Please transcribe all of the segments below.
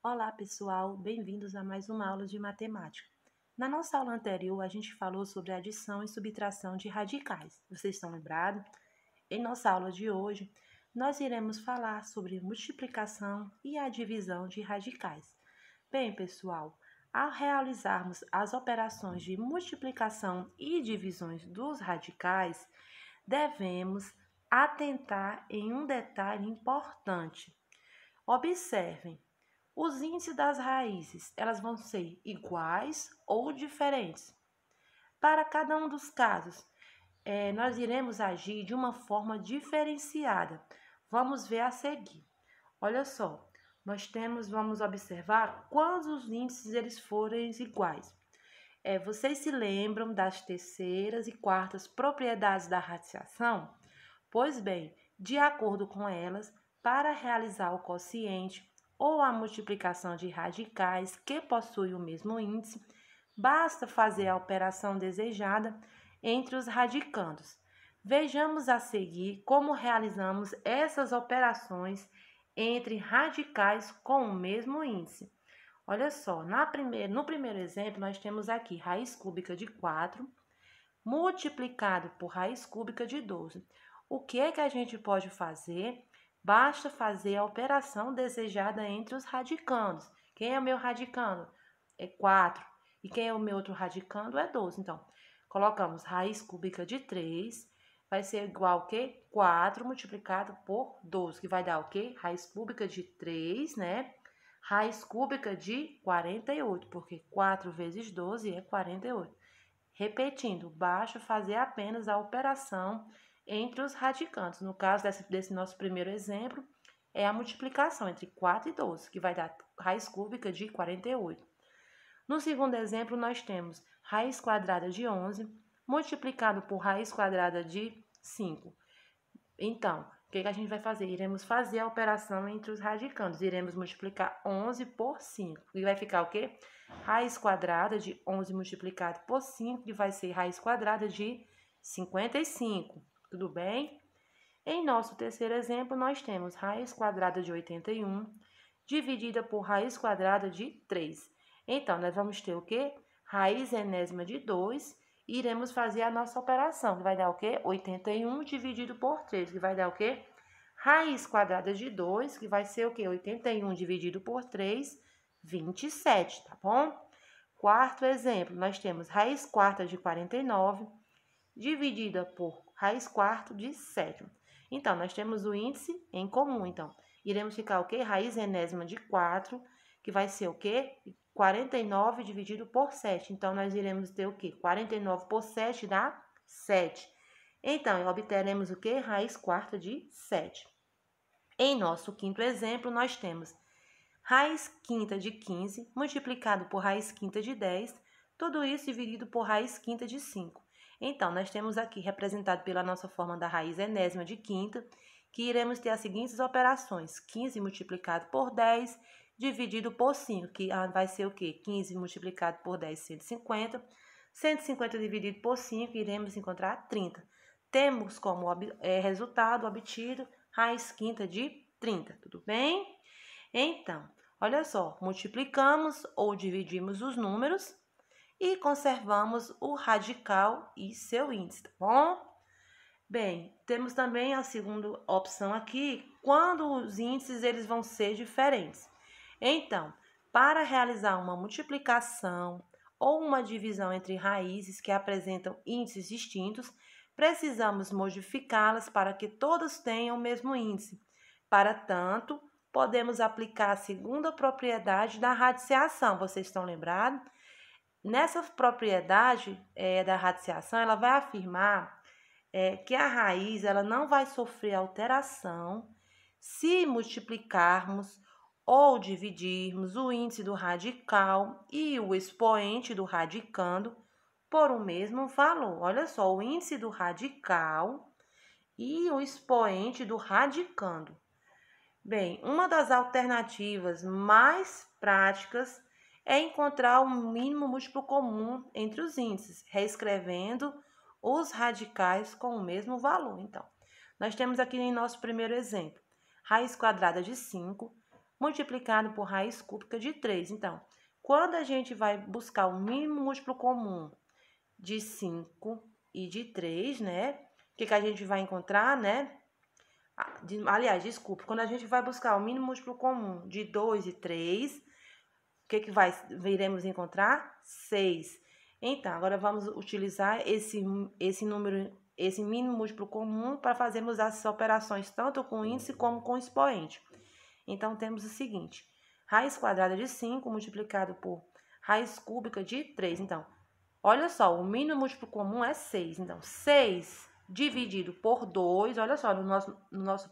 Olá, pessoal, bem-vindos a mais uma aula de matemática. Na nossa aula anterior, a gente falou sobre adição e subtração de radicais. Vocês estão lembrados? Em nossa aula de hoje, nós iremos falar sobre multiplicação e a divisão de radicais. Bem, pessoal, ao realizarmos as operações de multiplicação e divisões dos radicais, devemos atentar em um detalhe importante. Observem. Os índices das raízes, elas vão ser iguais ou diferentes. Para cada um dos casos, nós iremos agir de uma forma diferenciada. Vamos ver a seguir. Olha só, vamos observar quando os índices eles forem iguais. Vocês se lembram das terceiras e quartas propriedades da radiciação? Pois bem, de acordo com elas, para realizar o quociente ou a multiplicação de radicais que possuem o mesmo índice, basta fazer a operação desejada entre os radicandos. Vejamos a seguir como realizamos essas operações entre radicais com o mesmo índice. Olha só, no primeiro exemplo, nós temos aqui raiz cúbica de 4 multiplicado por raiz cúbica de 12. O que é que a gente pode fazer? Basta fazer a operação desejada entre os radicandos. Quem é o meu radicando? É 4. E quem é o meu outro radicando? É 12. Então, colocamos raiz cúbica de 3, vai ser igual ao quê? 4 multiplicado por 12, que vai dar o quê? Raiz cúbica de 3, né? Raiz cúbica de 48, porque 4 vezes 12 é 48. Repetindo, basta fazer apenas a operação entre os radicandos. No caso desse nosso primeiro exemplo, é a multiplicação entre 4 e 12, que vai dar raiz cúbica de 48. No segundo exemplo, nós temos raiz quadrada de 11 multiplicado por raiz quadrada de 5. Então, o que a gente vai fazer? Iremos fazer a operação entre os radicandos. Iremos multiplicar 11 por 5. E vai ficar o quê? Raiz quadrada de 11 multiplicado por 5, que vai ser raiz quadrada de 55. Tudo bem? Em nosso terceiro exemplo, nós temos raiz quadrada de 81 dividida por raiz quadrada de 3. Então, nós vamos ter o quê? Raiz enésima de 2. E iremos fazer a nossa operação, que vai dar o quê? 81 dividido por 3, que vai dar o quê? Raiz quadrada de 2, que vai ser o quê? 81 dividido por 3, 27, tá bom? Quarto exemplo, nós temos raiz quarta de 49, dividida por raiz quarta de 7. Então, nós temos o índice em comum, então. Iremos ficar o quê? Raiz enésima de 4, que vai ser o quê? 49 dividido por 7. Então, nós iremos ter o quê? 49 por 7 dá 7. Então, obteremos o quê? Raiz quarta de 7. Em nosso quinto exemplo, nós temos raiz quinta de 15 multiplicado por raiz quinta de 10, tudo isso dividido por raiz quinta de 5. Então, nós temos aqui representado pela nossa forma da raiz enésima de quinta, que iremos ter as seguintes operações: 15 multiplicado por 10 dividido por 5, que vai ser o quê? 15 multiplicado por 10, 150. 150 dividido por 5, iremos encontrar 30. Temos como resultado obtido raiz quinta de 30, tudo bem? Então, olha só, multiplicamos ou dividimos os números e conservamos o radical e seu índice, tá bom? Bem, temos também a segunda opção aqui, quando os índices eles vão ser diferentes. Então, para realizar uma multiplicação ou uma divisão entre raízes que apresentam índices distintos, precisamos modificá-las para que todas tenham o mesmo índice. Para tanto, podemos aplicar a segunda propriedade da radiciação. Vocês estão lembrados? Nessa propriedade da radiciação, ela vai afirmar que a raiz ela não vai sofrer alteração se multiplicarmos ou dividirmos o índice do radical e o expoente do radicando por o mesmo valor. Olha só, o índice do radical e o expoente do radicando. Bem, uma das alternativas mais práticas é encontrar o mínimo múltiplo comum entre os índices, reescrevendo os radicais com o mesmo valor. Então, nós temos aqui em nosso primeiro exemplo, raiz quadrada de 5 multiplicado por raiz cúbica de 3. Então, quando a gente vai buscar o mínimo múltiplo comum de 5 e de 3, né? O que a gente vai encontrar, né? Aliás, desculpe, quando a gente vai buscar o mínimo múltiplo comum de 2 e 3, o que iremos encontrar? 6. Então, agora vamos utilizar esse mínimo múltiplo comum para fazermos as operações tanto com índice como com expoente. Então, temos o seguinte: raiz quadrada de 5 multiplicado por raiz cúbica de 3. Então, olha só, o mínimo múltiplo comum é 6. Então, 6 dividido por 2, olha só, na nossa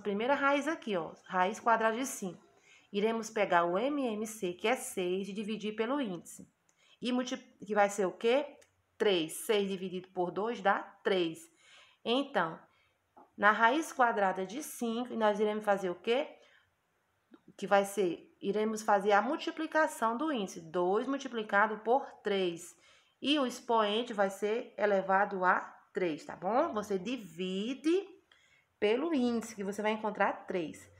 primeira raiz aqui, ó, raiz quadrada de 5. Iremos pegar o MMC, que é 6, e dividir pelo índice. E que vai ser o quê? 3. 6 dividido por 2 dá 3. Então, na raiz quadrada de 5, nós iremos fazer o quê? Que vai ser, iremos fazer a multiplicação do índice. 2 multiplicado por 3. E o expoente vai ser elevado a 3, tá bom? Você divide pelo índice, que você vai encontrar 3.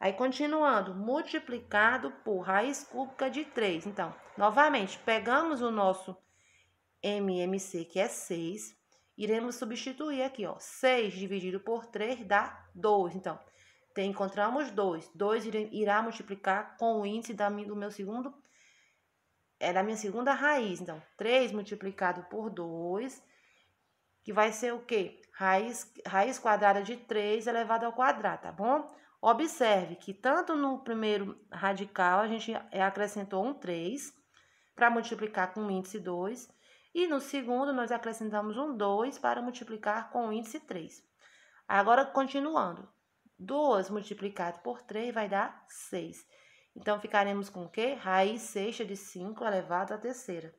Aí, continuando, multiplicado por raiz cúbica de 3. Então, novamente, pegamos o nosso MMC, que é 6, iremos substituir aqui, ó. 6 dividido por 3 dá 2. Então, encontramos 2. 2 irá multiplicar com o índice da minha segunda raiz. Então, 3 multiplicado por 2, que vai ser o quê? Raiz quadrada de 3 elevado ao quadrado, tá bom? Observe que tanto no primeiro radical a gente acrescentou um 3 para multiplicar com o índice 2. E no segundo nós acrescentamos um 2 para multiplicar com o índice 3. Agora, continuando. 2 multiplicado por 3 vai dar 6. Então, ficaremos com o quê? Raiz sexta de 5 elevado à terceira.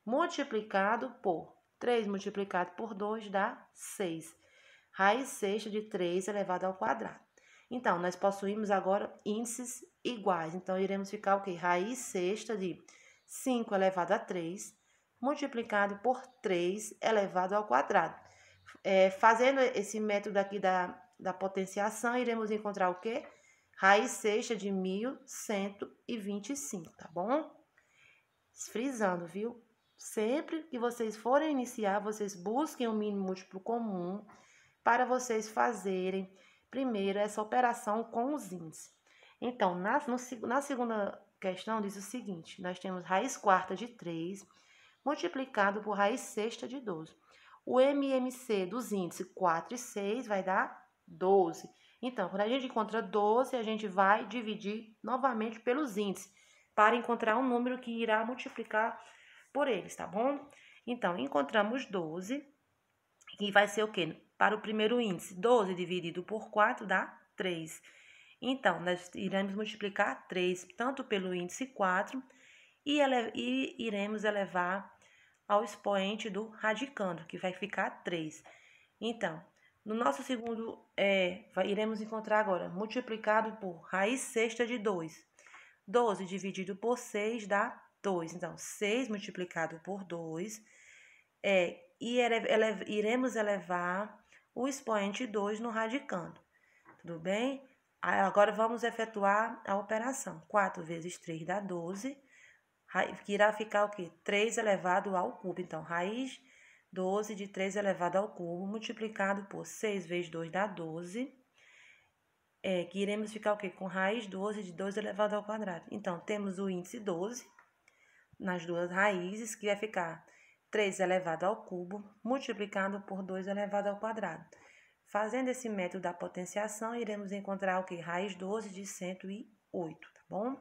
Multiplicado por 3 multiplicado por 2 dá 6. Raiz sexta de 3 elevado ao quadrado. Então, nós possuímos agora índices iguais. Então, iremos ficar o quê? Raiz sexta de 5 elevado a 3, multiplicado por 3 elevado ao quadrado. Fazendo esse método aqui da potenciação, iremos encontrar o quê? Raiz sexta de 1125, tá bom? Frisando, viu? Sempre que vocês forem iniciar, vocês busquem o mínimo múltiplo comum para vocês fazerem primeiro essa operação com os índices. Então, na segunda questão diz o seguinte: nós temos raiz quarta de 3 multiplicado por raiz sexta de 12. O MMC dos índices 4 e 6 vai dar 12. Então, quando a gente encontra 12, a gente vai dividir novamente pelos índices para encontrar um número que irá multiplicar por eles, tá bom? Então, encontramos 12, que vai ser o quê? Para o primeiro índice, 12 dividido por 4 dá 3. Então, nós iremos multiplicar 3 tanto pelo índice 4 e iremos elevar ao expoente do radicando, que vai ficar 3. Então, no nosso segundo, iremos encontrar agora multiplicado por raiz sexta de 2. 12 dividido por 6 dá 2. Então, 6 multiplicado por 2 iremos elevar o expoente 2 no radicando. Tudo bem? Agora, vamos efetuar a operação. 4 vezes 3 dá 12, que irá ficar o quê? 3 elevado ao cubo. Então, raiz 12 de 3 elevado ao cubo, multiplicado por 6 vezes 2 dá 12, que iremos ficar o quê? Com raiz 12 de 2 elevado ao quadrado. Então, temos o índice 12 nas duas raízes, que vai ficar 3 elevado ao cubo, multiplicado por 2 elevado ao quadrado. Fazendo esse método da potenciação, iremos encontrar o quê? Raiz 12 de 108, tá bom?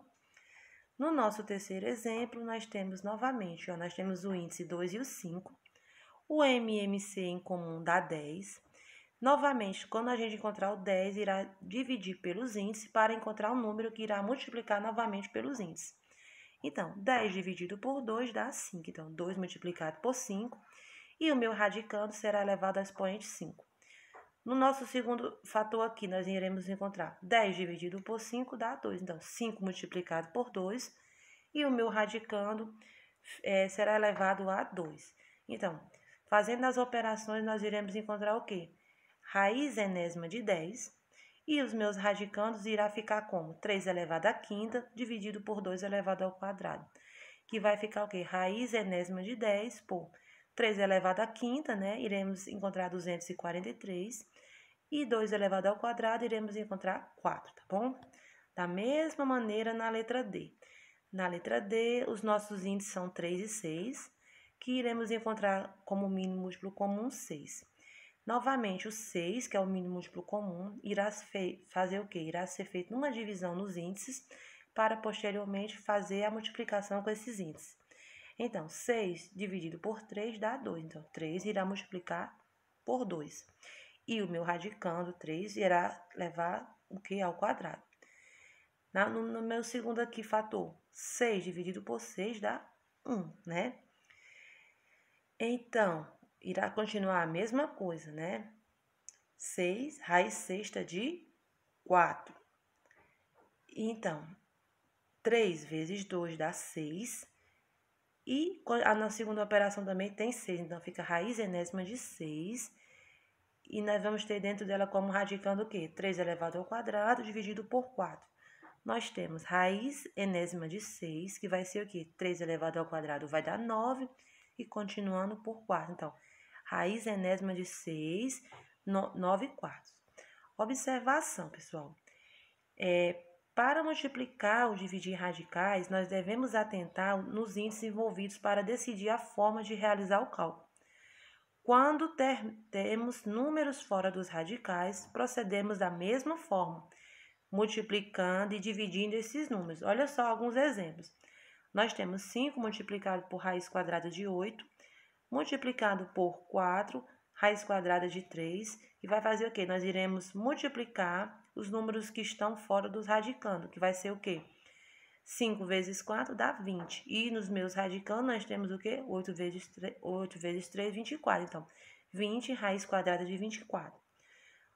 No nosso terceiro exemplo, nós temos novamente, nós temos o índice 2 e o 5. O MMC em comum dá 10. Novamente, quando a gente encontrar o 10, irá dividir pelos índices para encontrar um número que irá multiplicar novamente pelos índices. Então, 10 dividido por 2 dá 5. Então, 2 multiplicado por 5. E o meu radicando será elevado ao expoente 5. No nosso segundo fator aqui, nós iremos encontrar 10 dividido por 5 dá 2. Então, 5 multiplicado por 2. E o meu radicando será elevado a 2. Então, fazendo as operações, nós iremos encontrar o quê? Raiz enésima de 10 E os meus radicandos irá ficar como? 3 elevado à quinta dividido por 2 elevado ao quadrado. Que vai ficar o quê? Raiz enésima de 10 por 3 elevado à quinta, né? Iremos encontrar 243. E 2 elevado ao quadrado, iremos encontrar 4, tá bom? Da mesma maneira na letra D. Na letra D, os nossos índices são 3 e 6, que iremos encontrar como mínimo múltiplo comum 6. Novamente, o 6, que é o mínimo múltiplo comum, irá fazer o quê? Irá ser feito uma divisão nos índices para posteriormente fazer a multiplicação com esses índices. Então, 6 dividido por 3 dá 2. Então, 3 irá multiplicar por 2. E o meu radicando 3 irá levar o que ao quadrado. No meu segundo aqui fator, 6 dividido por 6 dá 1, né? Então, irá continuar a mesma coisa, né? 6, raiz sexta de 4. Então, 3 vezes 2 dá 6. E na segunda operação também tem 6, então fica raiz enésima de 6. E nós vamos ter dentro dela como radicando o quê? 3 elevado ao quadrado dividido por 4. Nós temos raiz enésima de 6, que vai ser o quê? 3 elevado ao quadrado vai dar 9, e continuando por 4. Então, raiz enésima de 6, 9 quartos. Observação, pessoal. Para multiplicar ou dividir radicais, nós devemos atentar nos índices envolvidos para decidir a forma de realizar o cálculo. Quando temos números fora dos radicais, procedemos da mesma forma, multiplicando e dividindo esses números. Olha só alguns exemplos. Nós temos 5 multiplicado por raiz quadrada de 8, multiplicado por 4, raiz quadrada de 3, e vai fazer o quê? Nós iremos multiplicar os números que estão fora dos radicando, que vai ser o quê? 5 vezes 4 dá 20. E nos meus radicandos nós temos o quê? 8 vezes 3, 24. Então, 20 raiz quadrada de 24.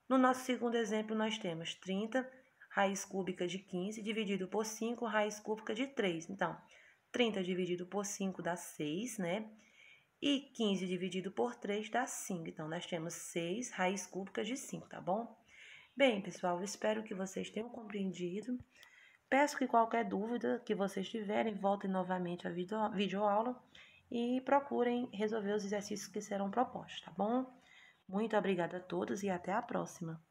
No nosso segundo exemplo, nós temos 30 raiz cúbica de 15 dividido por 5 raiz cúbica de 3. Então, 30 dividido por 5 dá 6, né? E 15 dividido por 3 dá 5. Então, nós temos 6 raiz cúbica de 5, tá bom? Bem, pessoal, eu espero que vocês tenham compreendido. Peço que qualquer dúvida que vocês tiverem, voltem novamente à videoaula e procurem resolver os exercícios que serão propostos, tá bom? Muito obrigada a todos e até a próxima!